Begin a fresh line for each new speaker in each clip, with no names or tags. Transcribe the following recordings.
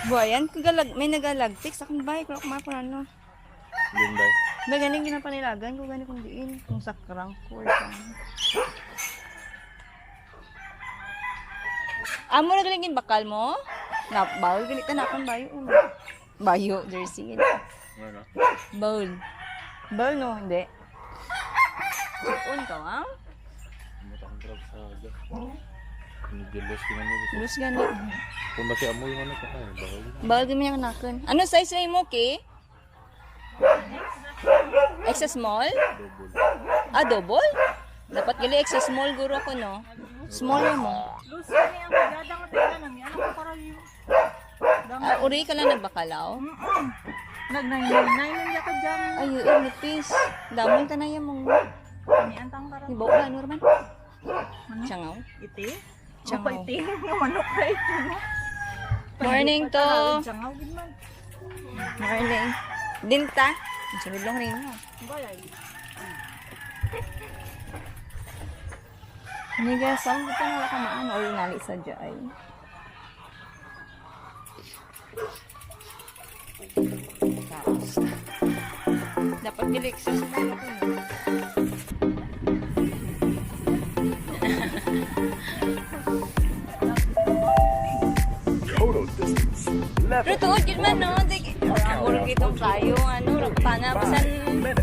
Buhayan, may nagalagtik sa akong bahay. Kung ako ano.
Linday.
May galing ginapanilagan ko gani kung diin. Kung sakrang ko or amo na galing bakal mo? Na, bawal ganit na akong bayo. Bayo, jersey.
Ano?
Bowl. Bowl no, hindi. Sipon ka, ha?
Mata kong grab sa aga. Nigilos ko na niya.
Lus gani.
Kung baki amoy yung ano ka kaya, bawal.
Bawal gami yung kanakan. Ano size na mo, Ki? Extra small?
Double.
Ah, double? Dapat gali extra small guro ko, no? Small mo.
Lus kami ang kagada ko tayo lang yan. Ako para yung...
Uri ka lang nagbakalaw?
Nag-999 lang ka dyan.
Ay, nipis. Damon ka na yan mong...
Kami antang para.
Ibaw ka, ano naman?
Ano?
Tiyangaw?
Iti?
Tiyangaw.
Apa iti? Yung manok ka ito, no?
Morning to.
Tiyangaw, gidman.
Morning. Dinta. Sunod lang rin mo.
Bayay.
Nigasang kita na ka maan or nali sa jay. Tapos. Dapat gilik sa small ako no.
Total distance.
Pero tuod yun man no. Murag itong kayo. Ano. Ragpana.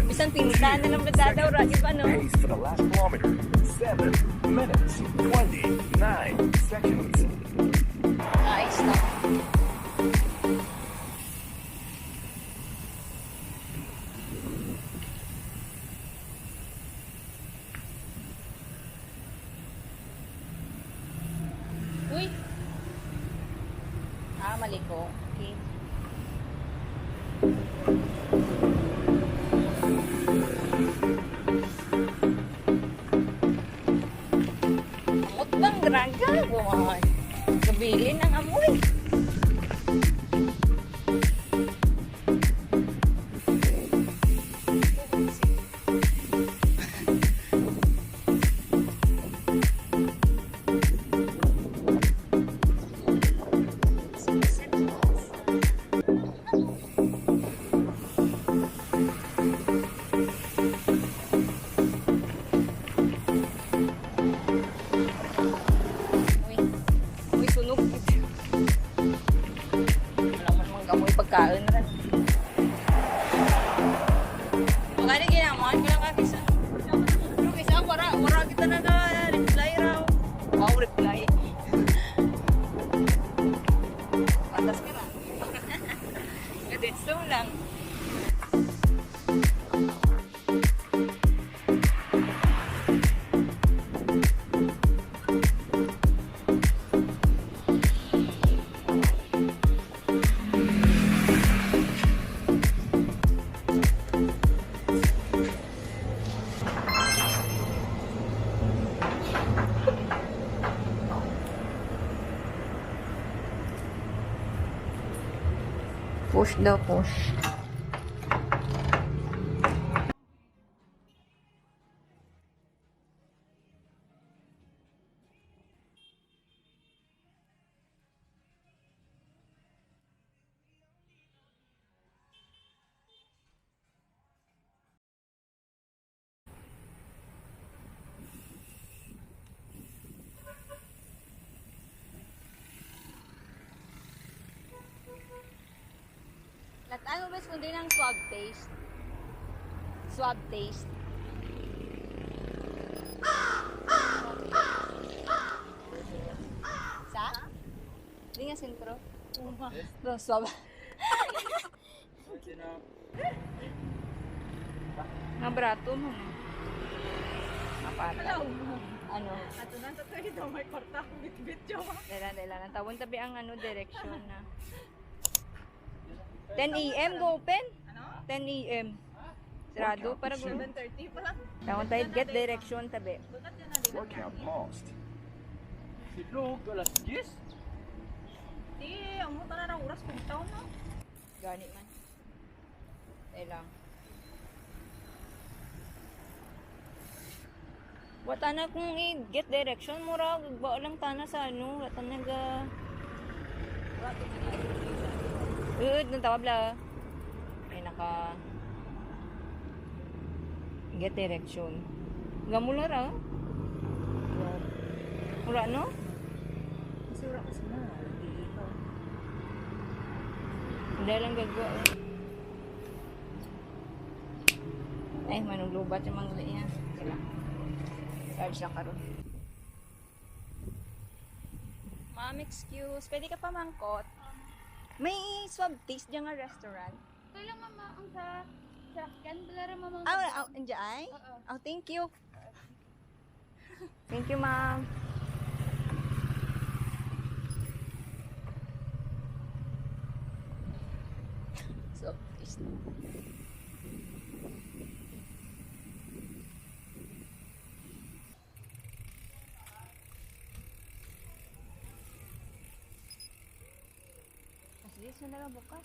Bisan pinta na lang badadaw. Ragi pa no.
Pace for the last kilometer. 7 minutes, 29 seconds.
Ayos na. Uy! Mali ko. Okay. Amot bang graga? Buwan. Kabilin ang amoy. Pagkain na rin. Magkano ginaman ko lang kakisa. Pero kisa, wara kita na reply raw. Wow, reply. Patas ka na. Kadetso lang. Push daw, push. Lataan mo ba kundi ng swab taste? Swab taste. Sa? Hindi nga sentro. No, swab. Nga brato mo. Mapata. Ano?
Ato na sa tayo daw may kwarta akong bit-bit yun.
Dala. Tawon tabi ang ano direction na. 10 AM go open?
Ano?
10 AM. Sarado para go.
7:30 pa lang.
Tawon tayo get direction tabi.
Bukat yan na dito.
Workout paused.
Sitlog, alas 10.
Di, ang mo na ng oras kung taon no?
Gani man. Tay lang. Wata na kung i-get direction mo ra. Gagba lang tana sa ano. Wata na ga... Nung tawab la. Ay naka... Get direction. Gamula ra. Mura no?
Masura kasi na. Ikaw.
Hindi lang gagwa. Ay, manuglubat yung mga niya. Sila. Charge na karon. Ma'am, excuse. Pwede ka pa mangkot? May swab taste dyan nga restaurant.
Kailan mama ang sa sakyan belara mama.
Andiyan?
Oo.
Oh, thank you. Thank you, ma'am. Swab taste. Kasi na lang bukas.